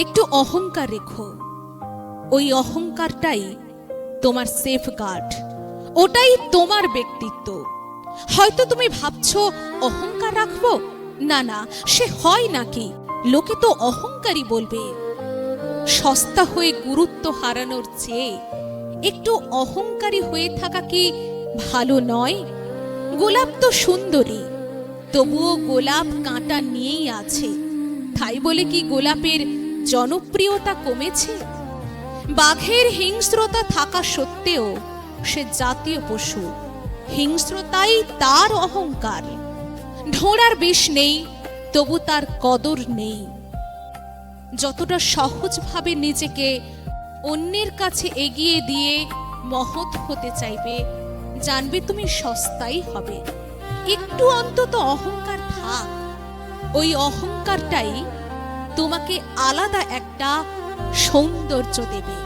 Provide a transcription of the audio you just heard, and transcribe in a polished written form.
একটু অহংকার রেখো। ওই অহংকারটাই তোমার সেফগার্ড, ওটাই তোমার ব্যক্তিত্ব। হয়তো তুমি ভাবছো অহংকার রাখবো, না না, সে হয় নাকি? লোকে তো অহংকারী বলবে। সস্তা হয়ে গুরুত্ব হারানোর চেয়ে একটু অহংকারী হয়ে থাকা কি ভালো নয়? গোলাপ তো সুন্দরী, তবুও গোলাপ কাঁটা নিয়েই আছে। তাই বলে কি গোলাপের জনপ্রিয়তা কমেছে? বাঘের হিংস্রতা থাকা সত্ত্বেও সে জাতীয় পশু, হিংস্রতাই তার অহংকার। ঢোঁড়ার বিষ নেই, তবু তার কদর নেই। যতটা সহজভাবে নিজেকে অন্যের কাছে এগিয়ে দিয়ে মহৎ হতে চাইবে, জানবে তুমি সস্তাই হবে। একটু অন্তত অহংকার থাক, ওই অহংকারটাই তোমাকে আলাদা একটা সৌন্দর্য দেবে।